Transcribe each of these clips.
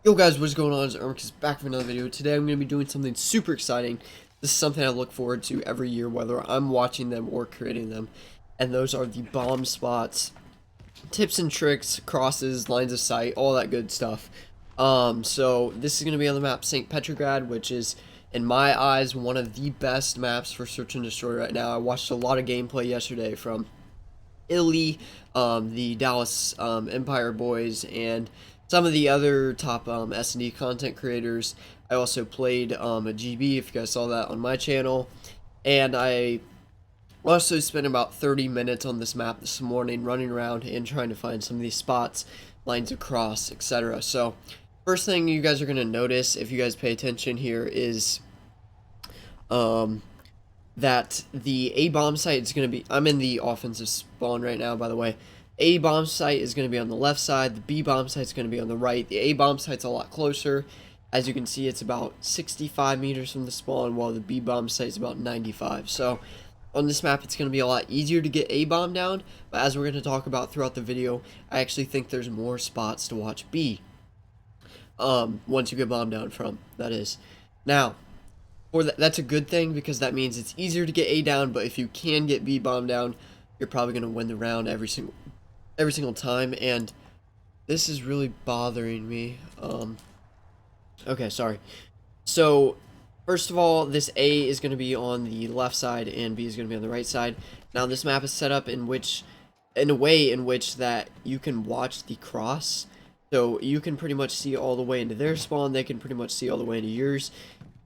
Yo guys, what's going on? It's Irmocus back for another video. Today I'm going to be doing something super exciting. This is something I look forward to every year, whether I'm watching them or creating them. And those are the bomb spots, tips and tricks, crosses, lines of sight, all that good stuff. So this is going to be on the map St. Petrograd, which is, in my eyes, one of the best maps for search and destroy right now. I watched a lot of gameplay yesterday from Italy, the Dallas Empire boys, and some of the other top S&D content creators. I also played a GB, if you guys saw that on my channel, and I also spent about 30 minutes on this map this morning running around and trying to find some of these spots, lines across, etc. So first thing you guys are going to notice if you guys pay attention here is that the A bomb site is going to be, I'm in the offensive spawn right now, by the way. A bomb site is going to be on the left side, the B bomb site is going to be on the right. The A bomb site's a lot closer. As you can see, it's about 65 meters from the spawn, while the B bomb site is about 95. So on this map, it's going to be a lot easier to get A bomb down, but as we're going to talk about throughout the video, I actually think there's more spots to watch B. Once you get bomb down from, that is. Now, that's a good thing, because that means it's easier to get A down, but if you can get B bomb down, you're probably going to win the round every single time, and this is really bothering me. Okay, sorry. So, first of all, this A is going to be on the left side, and B is going to be on the right side. Now, this map is set up in a way in which that you can watch the cross, so you can pretty much see all the way into their spawn, they can pretty much see all the way into yours.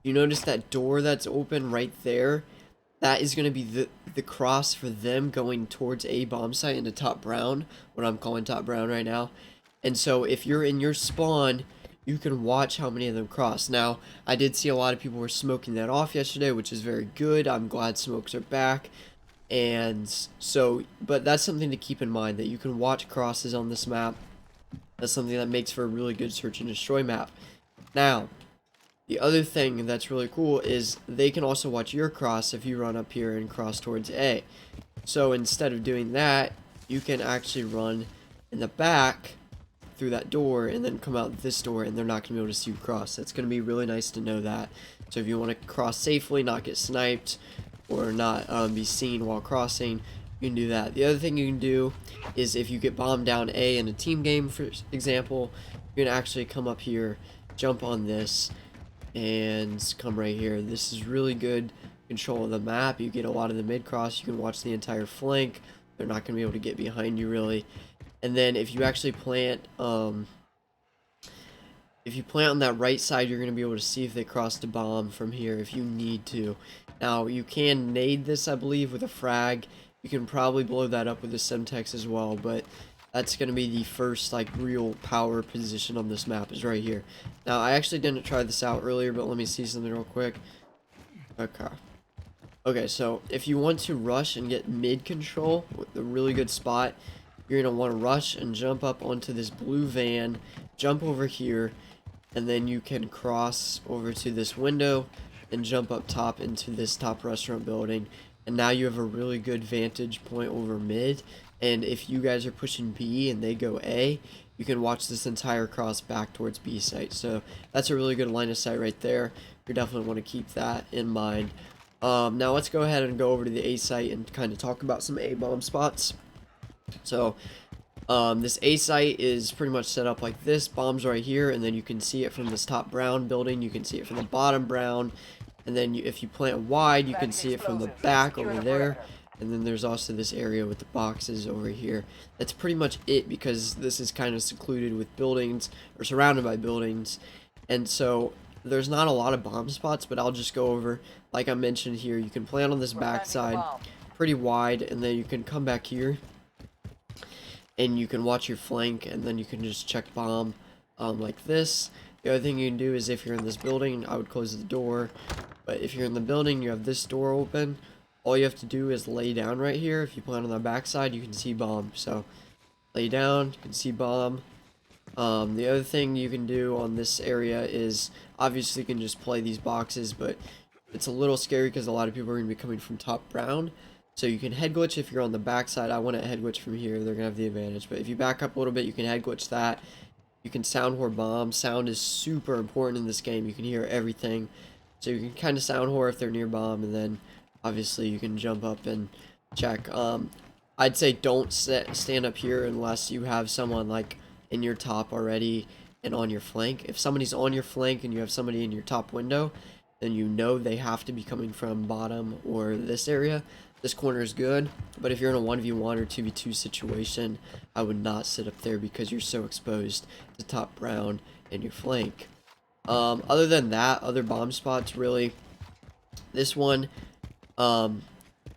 You notice that door that's open right there? That is going to be the cross for them going towards A bomb site into top brown, what I'm calling top brown right now. And so if you're in your spawn, you can watch how many of them cross. Now, I did see a lot of people were smoking that off yesterday, which is very good. I'm glad smokes are back. And so, but that's something to keep in mind, that you can watch crosses on this map. That's something that makes for a really good search and destroy map. Now, the other thing that's really cool is they can also watch your cross if you run up here and cross towards A. So instead of doing that, you can actually run in the back through that door and then come out this door, and they're not going to be able to see you cross. That's going to be really nice to know that. So if you want to cross safely, not get sniped, or not be seen while crossing, you can do that. The other thing you can do is if you get bombed down A in a team game, for example, you can actually come up here, jump on this, and come right here. This is really good control of the map. You get a lot of the mid cross, you can watch the entire flank. They're not going to be able to get behind you really. And then if you actually plant on that right side, you're going to be able to see if they crossed a bomb from here if you need to. Now you can nade this, I believe, with a frag. You can probably blow that up with a Semtex as well, but that's going to be the first, like, real power position on this map, is right here. Now, I actually didn't try this out earlier, but let me see something real quick. Okay, so if you want to rush and get mid control with a really good spot, you're going to want to rush and jump up onto this blue van, jump over here, and then you can cross over to this window and jump up top into this top restaurant building. And now you have a really good vantage point over mid. And if you guys are pushing B and they go A, you can watch this entire cross back towards B site. So that's a really good line of sight right there. You definitely want to keep that in mind. Now let's go ahead and go over to the A site and kind of talk about some A bomb spots. So this A site is pretty much set up like this. Bombs right here, and then you can see it from this top brown building. You can see it from the bottom brown. And then if you plant wide, you can see it from the back over there. And then there's also this area with the boxes over here. That's pretty much it, because this is kind of secluded with buildings, or surrounded by buildings. And so there's not a lot of bomb spots, but I'll just go over, like I mentioned here, you can plant on this back side pretty wide, and then you can come back here and you can watch your flank, and then you can just check bomb like this. The other thing you can do is, if you're in this building, I would close the door, but if you're in the building, you have this door open. All you have to do is lay down right here. If you plant on the backside, you can see bomb. So lay down, you can see bomb. The other thing you can do on this area is, obviously you can just play these boxes, but it's a little scary because a lot of people are going to be coming from top brown. So you can head glitch if you're on the backside. I want to head glitch from here. They're going to have the advantage. But if you back up a little bit, you can head glitch that. You can sound whore bomb. Sound is super important in this game. You can hear everything. So you can kind of sound whore if they're near bomb, and then obviously you can jump up and check. I'd say don't stand up here unless you have someone like in your top already and on your flank. If somebody's on your flank and you have somebody in your top window, then you know they have to be coming from bottom or this area. This corner is good, but if you're in a 1v1 or 2v2 situation, I would not sit up there because you're so exposed to top brown and your flank. Other than that, other bomb spots, really, this one,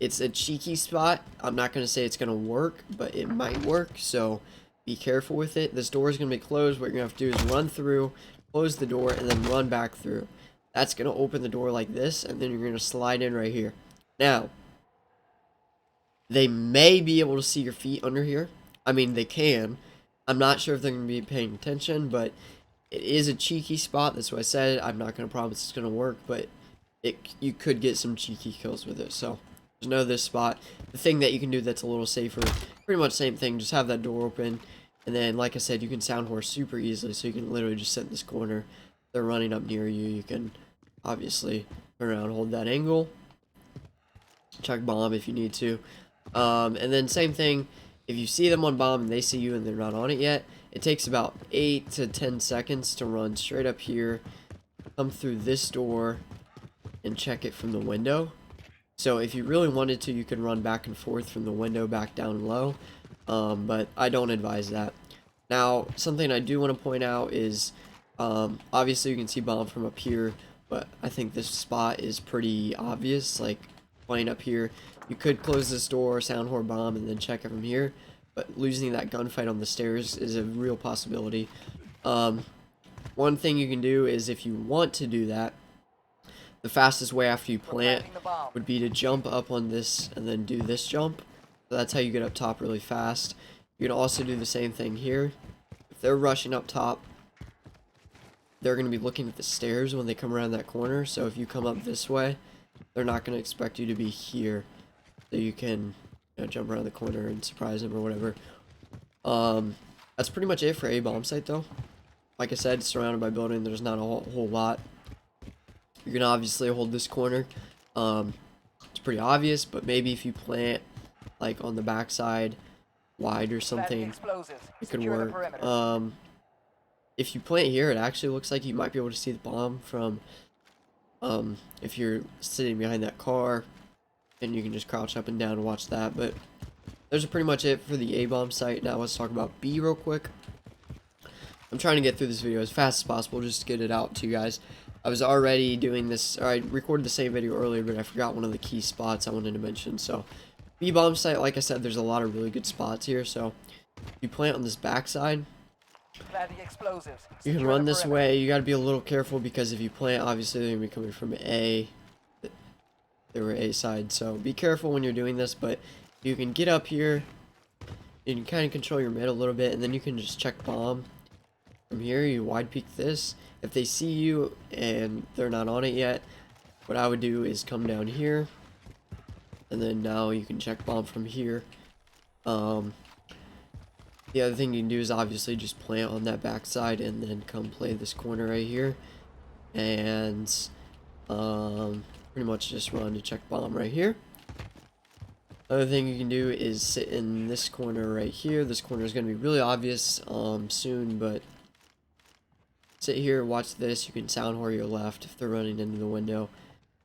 it's a cheeky spot. I'm not going to say it's going to work, but it might work, so be careful with it. This door is going to be closed. What you're going to have to do is run through, close the door, and then run back through. That's going to open the door like this, and then you're going to slide in right here. Now, they may be able to see your feet under here. I mean, they can. I'm not sure if they're going to be paying attention, but it is a cheeky spot. That's what I said. I'm not going to promise it's going to work, but you could get some cheeky kills with it. So, just know this spot. The thing that you can do that's a little safer, pretty much same thing. Just have that door open, and then, like I said, you can sound horse super easily, so you can literally just sit in this corner. They're running up near you. You can obviously turn around, hold that angle, check bomb if you need to. And then same thing, if you see them on bomb and they see you and they're not on it yet, it takes about 8 to 10 seconds to run straight up here, come through this door, and check it from the window. So if you really wanted to, you could run back and forth from the window back down low, but I don't advise that. Now, something I do want to point out is, obviously you can see bomb from up here, but I think this spot is pretty obvious, like playing up here. You could close this door, sound whore bomb, and then check it from here, but losing that gunfight on the stairs is a real possibility. One thing you can do is, if you want to do that, the fastest way after you plant would be to jump up on this and then do this jump. So that's how you get up top really fast. You can also do the same thing here. If they're rushing up top, they're going to be looking at the stairs when they come around that corner. So if you come up this way, they're not going to expect you to be here. So you can, jump around the corner and surprise them or whatever. That's pretty much it for a bomb site though. Like I said, it's surrounded by building. There's not a whole lot. You're going to obviously hold this corner. It's pretty obvious, but maybe if you plant like on the backside wide or something, it could work. If you plant here, it actually looks like you might be able to see the bomb from if you're sitting behind that car, and you can just crouch up and down and watch that. But those are pretty much it for the A bomb site. Now let's talk about B real quick. I'm trying to get through this video as fast as possible just to get it out to you guys. I was already doing this, or I recorded the same video earlier, but I forgot one of the key spots I wanted to mention. So B bomb site, like I said, there's a lot of really good spots here. So if you plant on this backside, you can run this way. You got to be a little careful because if you plant, obviously they're going to be coming from A. They were A side, so be careful when you're doing this. But you can get up here, you can kind of control your mid a little bit, and then you can just check bomb from here. You wide peek this. If they see you and they're not on it yet, what I would do is come down here, and then now you can check bomb from here. The other thing you can do is obviously just plant on that backside and then come play this corner right here, and pretty much just run to check bomb right here. Other thing you can do is sit in this corner right here. This corner is going to be really obvious soon, but sit here, watch this. You can sound whore your left if they're running into the window.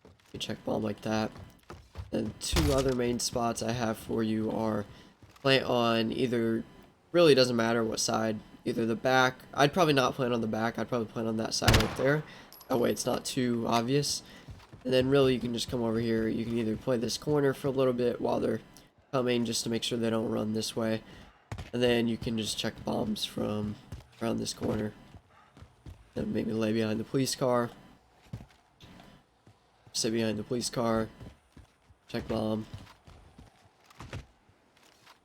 You can check bomb like that. And two other main spots I have for you are plant on either, really doesn't matter what side, either the back. I'd probably not plant on the back. I'd probably plant on that side right there. That way it's not too obvious. And then really you can just come over here. You can either play this corner for a little bit while they're coming, just to make sure they don't run this way. And then you can just check bombs from around this corner. Then maybe lay behind the police car. Sit behind the police car. Check bomb.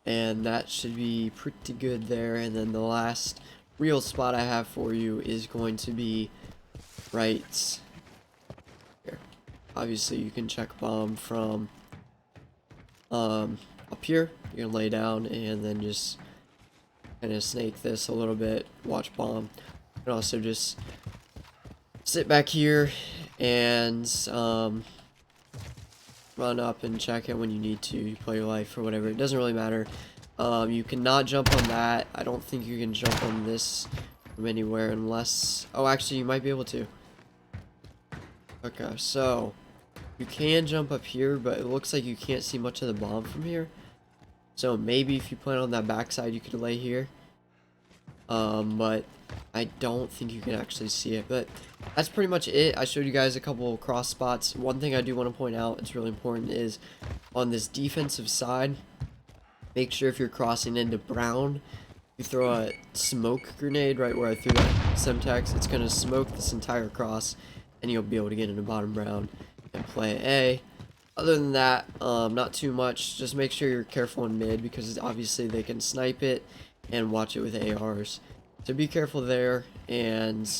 And that should be pretty good there. And then the last real spot I have for you is going to be right here. Obviously you can check bomb from up here. You can lay down and then just kind of snake this a little bit, watch bomb. You can also just sit back here and run up and check it when you need to. You play your life or whatever. It doesn't really matter. You cannot jump on that. I don't think you can jump on this from anywhere unless... Oh, actually, you might be able to. Okay, so you can jump up here, but it looks like you can't see much of the bomb from here. So maybe if you plan on that backside, you could lay here. But I don't think you can actually see it. But that's pretty much it. I showed you guys a couple cross spots. One thing I do want to point out, it's really important, is on this defensive side, make sure if you're crossing into brown, you throw a smoke grenade right where I threw that Semtex. It's going to smoke this entire cross, and you'll be able to get into bottom brown and play A. Other than that, not too much. Just make sure you're careful in mid, because obviously they can snipe it and watch it with ARs. So be careful there, and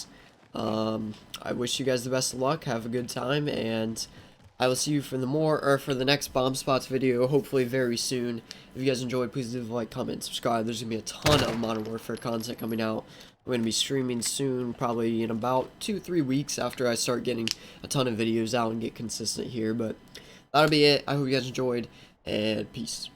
I wish you guys the best of luck. Have a good time, and I will see you for the next bomb spots video, hopefully very soon. If you guys enjoyed, please leave a like, comment, subscribe. There's gonna be a ton of Modern Warfare content coming out. I'm gonna be streaming soon, probably in about 2-3 weeks after I start getting a ton of videos out and get consistent here. But that'll be it. I hope you guys enjoyed, and peace.